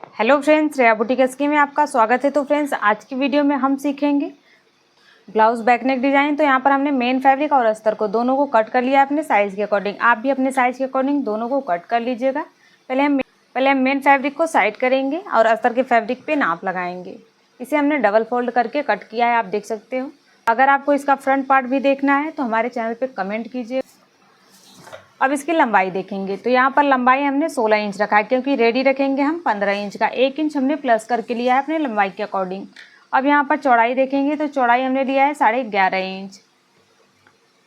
Hello friends, Shreya boutique scheme में आपका स्वागत है। तो फ्रेंड्स, आज की वीडियो में हम सीखेंगे ब्लाउज बैक नेक डिज़ाइन। तो यहाँ पर हमने मेन फैब्रिक और अस्तर को दोनों को कट कर लिया अपने साइज़ के अकॉर्डिंग। आप भी अपने साइज़ के अकॉर्डिंग दोनों को कट कर लीजिएगा। पहले हम मेन फैब्रिक को साइड करेंगे और अस्तर के फैब्रिक पे नाप लगाएंगे। इसे हमने डबल फोल्ड करके कट किया है, आप देख सकते हो। अगर आपको इसका फ्रंट पार्ट भी देखना है तो हमारे चैनल पर कमेंट कीजिए। अब इसकी लंबाई देखेंगे तो यहाँ पर लंबाई हमने 16 इंच रखा है, क्योंकि रेडी रखेंगे हम 15 इंच का। 1 इंच हमने प्लस करके लिया है अपने लंबाई के अकॉर्डिंग। अब यहाँ पर चौड़ाई देखेंगे तो चौड़ाई हमने लिया है 11.5 इंच,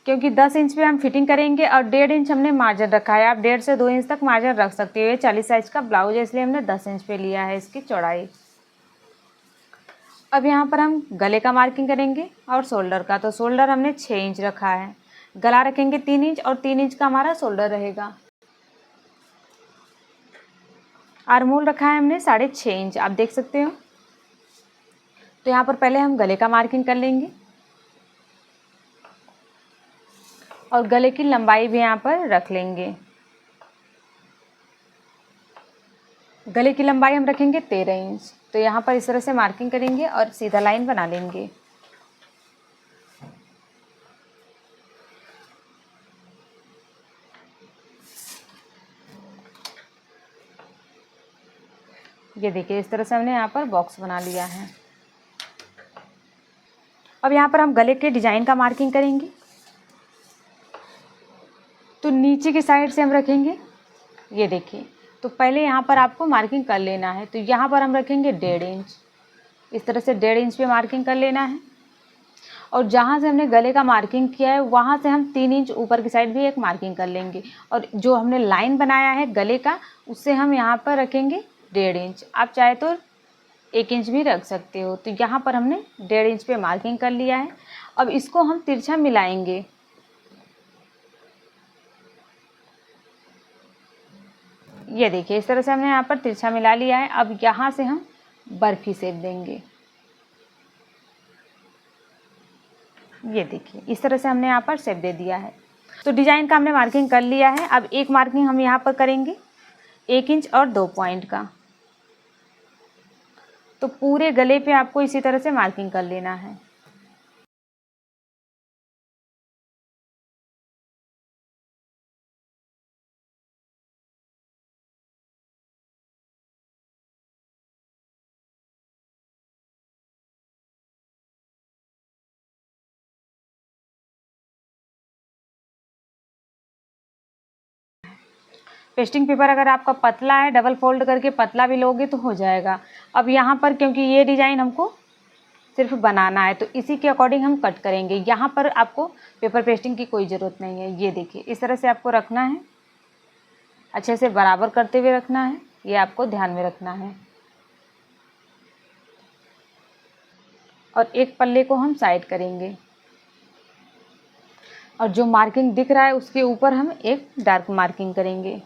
क्योंकि 10 इंच पे हम फिटिंग करेंगे। और 1.5 इंच हमने मार्जिन रखा है। आप 1.5 से 2 इंच तक मार्जिन रख सकते हो। ये 40 साइज का ब्लाउज है, इसलिए हमने 10 इंच पे लिया है इसकी चौड़ाई। अब यहाँ पर हम गले का मार्किंग करेंगे और शोल्डर का। तो शोल्डर हमने 6 इंच रखा है, गला रखेंगे 3 इंच और 3 इंच का हमारा शोल्डर रहेगा। आर्महोल रखा है हमने 6.5 इंच, आप देख सकते हो। तो यहाँ पर पहले हम गले का मार्किंग कर लेंगे और गले की लंबाई भी यहाँ पर रख लेंगे। गले की लंबाई हम रखेंगे 13 इंच। तो यहाँ पर इस तरह से मार्किंग करेंगे और सीधा लाइन बना लेंगे। ये देखिए, इस तरह से हमने यहाँ पर बॉक्स बना लिया है। अब यहाँ पर हम गले के डिजाइन का मार्किंग करेंगे। तो नीचे की साइड से हम रखेंगे, ये देखिए। तो पहले यहाँ पर आपको मार्किंग कर लेना है। तो यहाँ पर हम रखेंगे 1.5 इंच। इस तरह से 1.5 इंच पे मार्किंग कर लेना है। और जहाँ से हमने गले का मार्किंग किया है वहाँ से हम 3 इंच ऊपर की साइड भी एक मार्किंग कर लेंगे। और जो हमने लाइन बनाया है गले का, उससे हम यहाँ पर रखेंगे 1.5 इंच। आप चाहे तो 1 इंच भी रख सकते हो। तो यहाँ पर हमने 1.5 इंच पे मार्किंग कर लिया है। अब इसको हम तिरछा मिलाएंगे। ये देखिए, इस तरह से हमने यहाँ पर तिरछा मिला लिया है। अब यहाँ से हम बर्फी शेप देंगे। ये देखिए, इस तरह से हमने यहाँ पर शेप दे दिया है। तो डिजाइन का हमने मार्किंग कर लिया है। अब एक मार्किंग हम यहाँ पर करेंगे 1 इंच और 2 पॉइंट का। तो पूरे गले पे आपको इसी तरह से मार्किंग कर लेना है। पेस्टिंग पेपर अगर आपका पतला है, डबल फोल्ड करके पतला भी लोगे तो हो जाएगा। अब यहाँ पर क्योंकि ये डिज़ाइन हमको सिर्फ बनाना है, तो इसी के अकॉर्डिंग हम कट करेंगे। यहाँ पर आपको पेपर पेस्टिंग की कोई ज़रूरत नहीं है। ये देखिए, इस तरह से आपको रखना है, अच्छे से बराबर करते हुए रखना है। ये आपको ध्यान में रखना है। और एक पल्ले को हम साइड करेंगे और जो मार्किंग दिख रहा है उसके ऊपर हम एक डार्क मार्किंग करेंगे।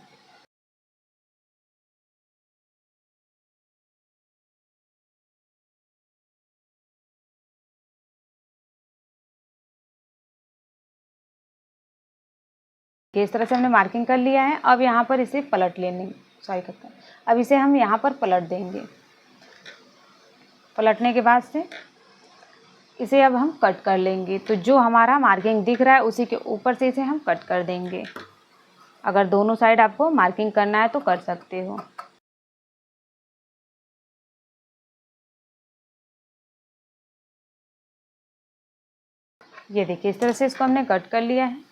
इस तरह से हमने मार्किंग कर लिया है। अब यहाँ पर इसे पलट लेने अब इसे हम यहाँ पर पलट देंगे। पलटने के बाद से इसे अब हम कट कर लेंगे। तो जो हमारा मार्किंग दिख रहा है उसी के ऊपर से इसे हम कट कर देंगे। अगर दोनों साइड आपको मार्किंग करना है तो कर सकते हो। ये देखिए, इस तरह से इसको हमने कट कर लिया है।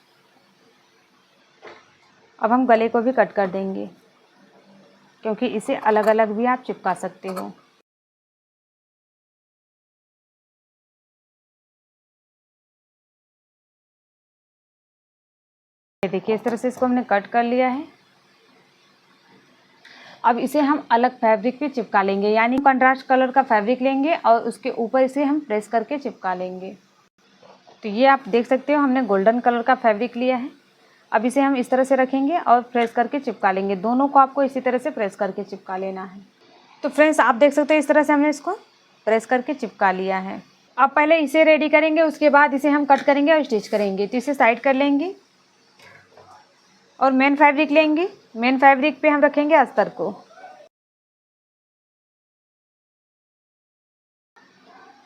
अब हम गले को भी कट कर देंगे, क्योंकि इसे अलग अलग भी आप चिपका सकते हो। ये देखिए, इस तरह से इसको हमने कट कर लिया है। अब इसे हम अलग फैब्रिक पे चिपका लेंगे, यानी कंट्रास्ट कलर का फैब्रिक लेंगे और उसके ऊपर इसे हम प्रेस करके चिपका लेंगे। तो ये आप देख सकते हो, हमने गोल्डन कलर का फैब्रिक लिया है। अब इसे हम इस तरह से रखेंगे और प्रेस करके चिपका लेंगे। दोनों को आपको इसी तरह से प्रेस करके चिपका लेना है। तो फ्रेंड्स, आप देख सकते हो इस तरह से हमने इसको प्रेस करके चिपका लिया है। अब पहले इसे रेडी करेंगे, उसके बाद इसे हम कट करेंगे और स्टिच करेंगे। तो इसे साइड कर लेंगे और मेन फैब्रिक लेंगे। मेन फैब्रिक पे हम रखेंगे अस्तर को।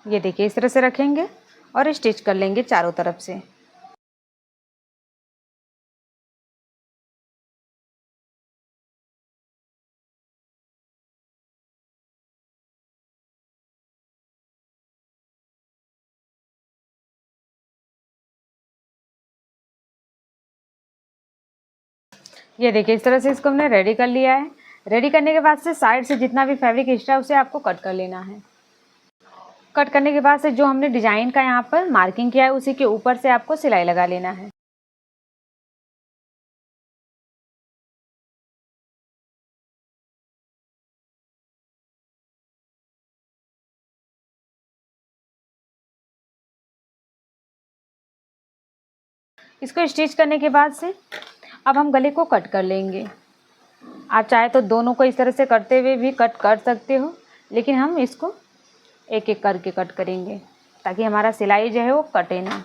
ये देखिए इस तरह से रखेंगे और स्टिच कर लेंगे चारों तरफ से। ये देखिए इस तरह से इसको हमने रेडी कर लिया है। रेडी करने के बाद से साइड से जितना भी फैब्रिक एक्स्ट्रा है उसे आपको कट कर लेना है। कट करने के बाद से जो हमने डिजाइन का यहाँ पर मार्किंग किया है उसी के ऊपर से आपको सिलाई लगा लेना है। इसको स्टिच करने के बाद से अब हम गले को कट कर लेंगे। आप चाहे तो दोनों को इस तरह से करते हुए भी कट कर सकते हो, लेकिन हम इसको एक एक करके कट करेंगे ताकि हमारा सिलाई जो है वो कटे ना।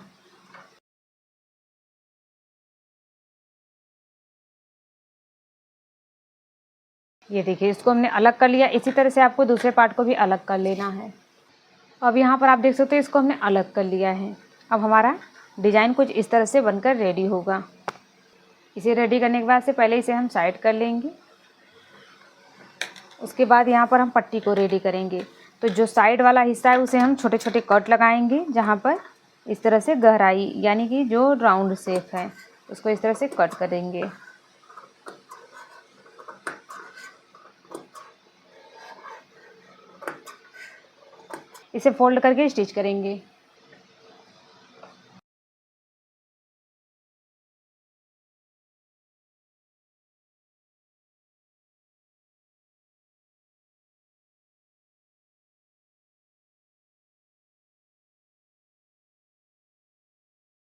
ये देखिए इसको हमने अलग कर लिया। इसी तरह से आपको दूसरे पार्ट को भी अलग कर लेना है। अब यहाँ पर आप देख सकते हो इसको हमने अलग कर लिया है। अब हमारा डिज़ाइन कुछ इस तरह से बनकर रेडी होगा। इसे रेडी करने के बाद से पहले इसे हम साइड कर लेंगे। उसके बाद यहाँ पर हम पट्टी को रेडी करेंगे। तो जो साइड वाला हिस्सा है उसे हम छोटे छोटे कट लगाएंगे, जहाँ पर इस तरह से गहराई यानी कि जो राउंड शेप है उसको इस तरह से कट करेंगे। इसे फोल्ड करके स्टिच करेंगे।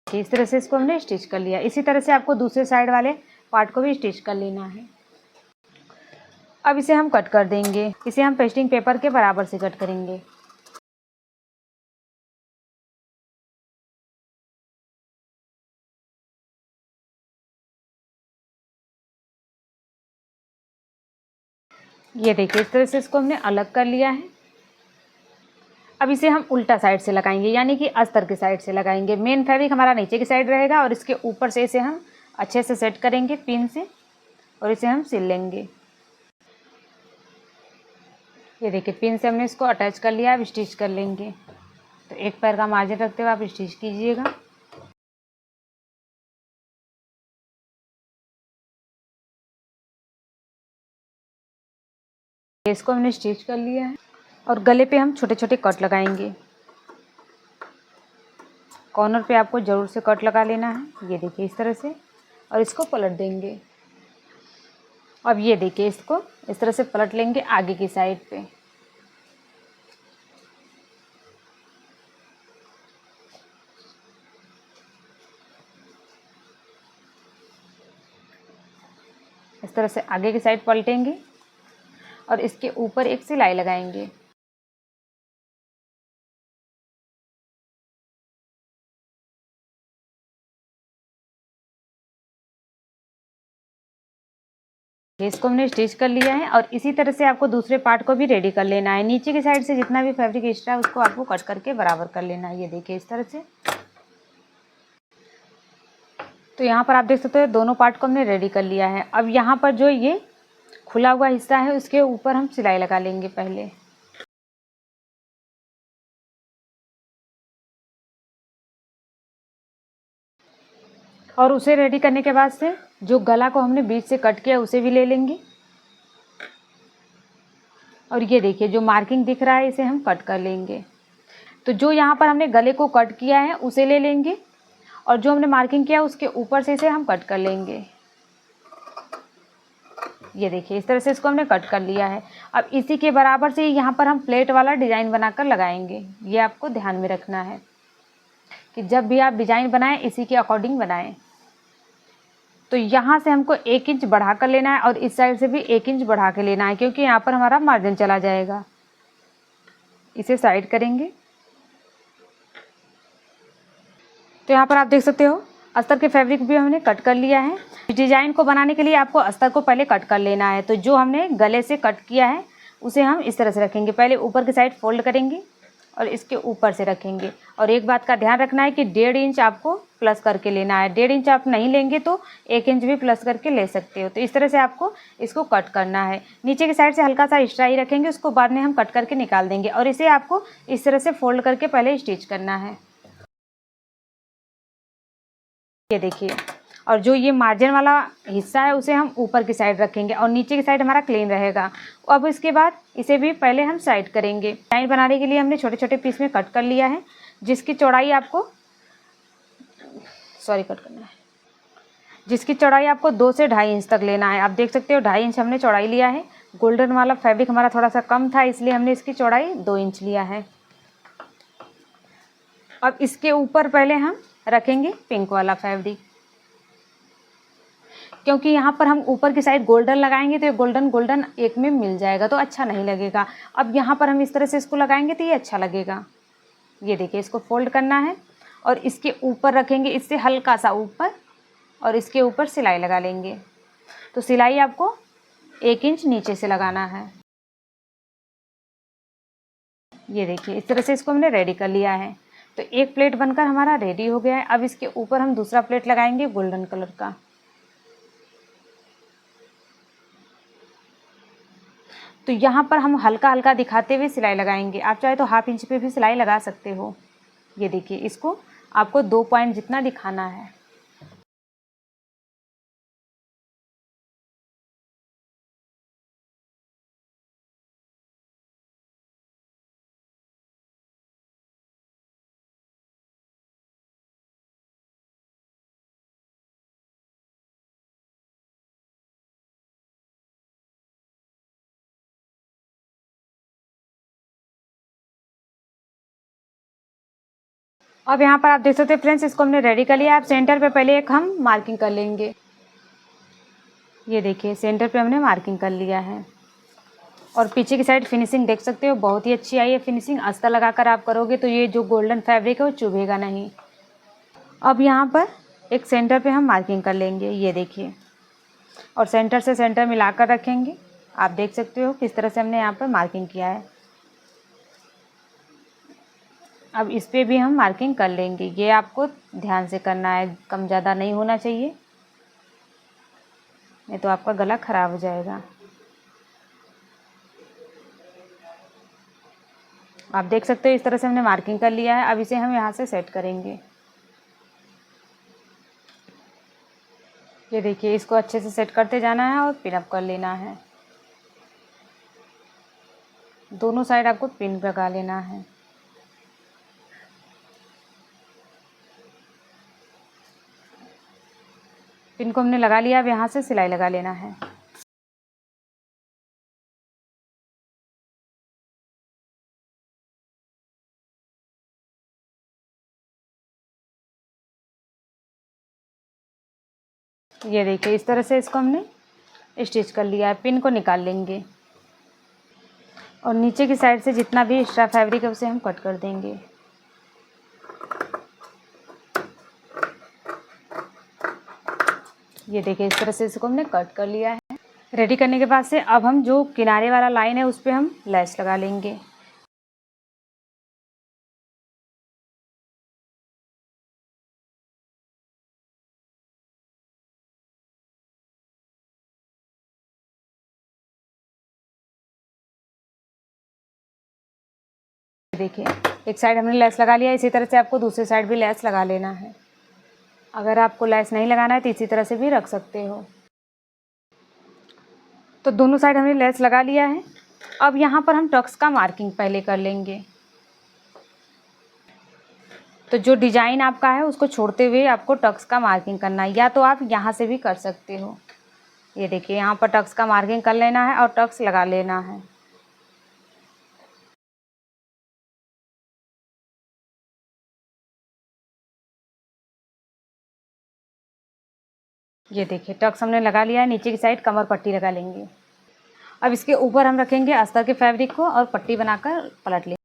इस तरह से इसको हमने स्टिच कर लिया। इसी तरह से आपको दूसरे साइड वाले पार्ट को भी स्टिच कर लेना है। अब इसे हम कट कर देंगे। इसे हम पेस्टिंग पेपर के बराबर से कट करेंगे। ये देखिए इस तरह से इसको हमने अलग कर लिया है। अब इसे हम उल्टा साइड से लगाएंगे, यानी कि अस्तर की साइड से लगाएंगे। मेन फैब्रिक हमारा नीचे की साइड रहेगा और इसके ऊपर से इसे हम अच्छे से सेट करेंगे पिन से और इसे हम सिल लेंगे। ये देखिए पिन से हमने इसको अटैच कर लिया। अब स्टिच कर लेंगे। तो एक पैर का मार्जिन रखते हुए आप स्टिच कीजिएगा। इसको हमने स्टिच कर लिया है और गले पे हम छोटे छोटे कट लगाएंगे। कॉर्नर पे आपको ज़रूर से कट लगा लेना है। ये देखिए इस तरह से, और इसको पलट देंगे। अब ये देखिए इसको इस तरह से पलट लेंगे आगे की साइड पे। इस तरह से आगे की साइड पलटेंगे और इसके ऊपर एक सिलाई लगाएंगे। इसको हमने स्टिच कर लिया है और इसी तरह से आपको दूसरे पार्ट को भी रेडी कर लेना है। नीचे की साइड से जितना भी फैब्रिक एक्स्ट्रा है उसको आपको कट करके बराबर कर लेना है। ये देखिए इस तरह से। तो यहाँ पर आप देख सकते हो दोनों पार्ट को हमने रेडी कर लिया है। अब यहाँ पर जो ये खुला हुआ हिस्सा है उसके ऊपर हम सिलाई लगा लेंगे पहले। और उसे रेडी करने के बाद से जो गला को हमने बीच से कट किया उसे भी ले लेंगे। और ये देखिए जो मार्किंग दिख रहा है इसे हम कट कर लेंगे। तो जो यहाँ पर हमने गले को कट किया है उसे ले लेंगे और जो हमने मार्किंग किया उसके ऊपर से इसे हम कट कर लेंगे। ये देखिए इस तरह से इसको हमने कट कर लिया है। अब इसी के बराबर से यहाँ पर हम प्लेट वाला डिज़ाइन बनाकर लगाएंगे। ये आपको ध्यान में रखना है कि जब भी आप डिज़ाइन बनाएं इसी के अकॉर्डिंग बनाएं। तो यहाँ से हमको 1 इंच बढ़ा कर लेना है और इस साइड से भी 1 इंच बढ़ा के लेना है, क्योंकि यहाँ पर हमारा मार्जिन चला जाएगा। इसे साइड करेंगे। तो यहाँ पर आप देख सकते हो अस्तर के फैब्रिक भी हमने कट कर लिया है। डिज़ाइन को बनाने के लिए आपको अस्तर को पहले कट कर लेना है। तो जो हमने गले से कट किया है उसे हम इस तरह से रखेंगे। पहले ऊपर की साइड फोल्ड करेंगे और इसके ऊपर से रखेंगे। और एक बात का ध्यान रखना है कि 1.5 इंच आपको प्लस करके लेना है। 1.5 इंच आप नहीं लेंगे तो 1 इंच भी प्लस करके ले सकते हो। तो इस तरह से आपको इसको कट करना है। नीचे की साइड से हल्का सा एक्स्ट्रा ही रखेंगे, उसको बाद में हम कट करके निकाल देंगे। और इसे आपको इस तरह से फोल्ड करके पहले स्टिच करना है। ये देखिए, और जो ये मार्जिन वाला हिस्सा है उसे हम ऊपर की साइड रखेंगे और नीचे की साइड हमारा क्लीन रहेगा। अब इसके बाद इसे भी पहले हम साइड करेंगे। डिजाइन बनाने के लिए हमने छोटे छोटे पीस में कट कर लिया है, जिसकी चौड़ाई आपको कट करना है, जिसकी चौड़ाई आपको 2 से 2.5 इंच तक लेना है। आप देख सकते हो 2.5 इंच हमने चौड़ाई लिया है। गोल्डन वाला फैब्रिक हमारा थोड़ा सा कम था, इसलिए हमने इसकी चौड़ाई 2 इंच लिया है। अब इसके ऊपर पहले हम रखेंगे पिंक वाला फैब्रिक, क्योंकि यहाँ पर हम ऊपर की साइड गोल्डन लगाएंगे तो ये गोल्डन गोल्डन एक में मिल जाएगा, तो अच्छा नहीं लगेगा। अब यहाँ पर हम इस तरह से इसको लगाएंगे तो ये अच्छा लगेगा। ये देखिए, इसको फोल्ड करना है और इसके ऊपर रखेंगे, इससे हल्का सा ऊपर, और इसके ऊपर सिलाई लगा लेंगे। तो सिलाई आपको 1 इंच नीचे से लगाना है। ये देखिए, इस तरह से इसको हमने रेडी कर लिया है। तो एक प्लेट बनकर हमारा रेडी हो गया है। अब इसके ऊपर हम दूसरा प्लेट लगाएंगे गोल्डन कलर का। तो यहाँ पर हम हल्का हल्का दिखाते हुए सिलाई लगाएंगे। आप चाहे तो 1/2 इंच पे भी सिलाई लगा सकते हो। ये देखिए, इसको आपको 2 पॉइंट जितना दिखाना है। अब यहाँ पर आप देख सकते हैं फ्रेंड्स, इसको हमने रेडी कर लिया। आप सेंटर पे पहले एक हम मार्किंग कर लेंगे। ये देखिए, सेंटर पे हमने मार्किंग कर लिया है। और पीछे की साइड फिनिशिंग देख सकते हो, बहुत ही अच्छी आई है फिनिशिंग। अस्तर लगाकर आप करोगे तो ये जो गोल्डन फैब्रिक है वो चुभेगा नहीं। अब यहाँ पर एक सेंटर पे हम मार्किंग कर लेंगे। ये देखिए, और सेंटर से सेंटर मिलाकर रखेंगे। आप देख सकते हो किस तरह से हमने यहाँ पर मार्किंग किया है। अब इस पे भी हम मार्किंग कर लेंगे। ये आपको ध्यान से करना है, कम ज़्यादा नहीं होना चाहिए, नहीं तो आपका गला ख़राब हो जाएगा। आप देख सकते हो इस तरह से हमने मार्किंग कर लिया है। अब इसे हम यहाँ से सेट करेंगे। ये देखिए, इसको अच्छे से सेट करते जाना है और पिन अप कर लेना है। दोनों साइड आपको पिन लगा लेना है। पिन को हमने लगा लिया। अब यहाँ से सिलाई लगा लेना है। ये देखिए, इस तरह से इसको हमने स्टिच कर लिया है। पिन को निकाल लेंगे और नीचे की साइड से जितना भी एक्स्ट्रा फैब्रिक है उसे हम कट कर देंगे। ये देखिए, इस तरह से इसको हमने कट कर लिया है। रेडी करने के बाद से अब हम जो किनारे वाला लाइन है उस पर हम लेस लगा लेंगे। देखिए, एक साइड हमने लेस लगा लिया। इसी तरह से आपको दूसरी साइड भी लेस लगा लेना है। अगर आपको लेस नहीं लगाना है तो इसी तरह से भी रख सकते हो। तो दोनों साइड हमने लेस लगा लिया है। अब यहाँ पर हम टक्स का मार्किंग पहले कर लेंगे। तो जो डिजाइन आपका है उसको छोड़ते हुए आपको टक्स का मार्किंग करना है, या तो आप यहाँ से भी कर सकते हो। ये देखिए, यहाँ पर टक्स का मार्किंग कर लेना है और टक्स लगा लेना है। ये देखिए, टक्स हमने लगा लिया है। नीचे की साइड कमर पट्टी लगा लेंगे। अब इसके ऊपर हम रखेंगे अस्तर के फैब्रिक को और पट्टी बनाकर पलट लेंगे।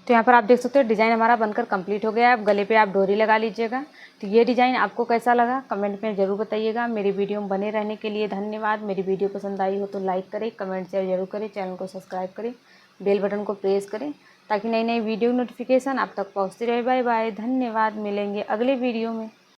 तो यहाँ पर आप देख सकते हो डिज़ाइन हमारा बनकर कंप्लीट हो गया है। अब गले पे आप डोरी लगा लीजिएगा। तो ये डिज़ाइन आपको कैसा लगा कमेंट में ज़रूर बताइएगा। मेरी वीडियो में बने रहने के लिए धन्यवाद। मेरी वीडियो पसंद आई हो तो लाइक करें, कमेंट शेयर जरूर करें, चैनल को सब्सक्राइब करें, बेल बटन को प्रेस करें ताकि नई नई वीडियो नोटिफिकेशन आप तक पहुँचती रहे। बाय बाय, धन्यवाद। मिलेंगे अगले वीडियो में।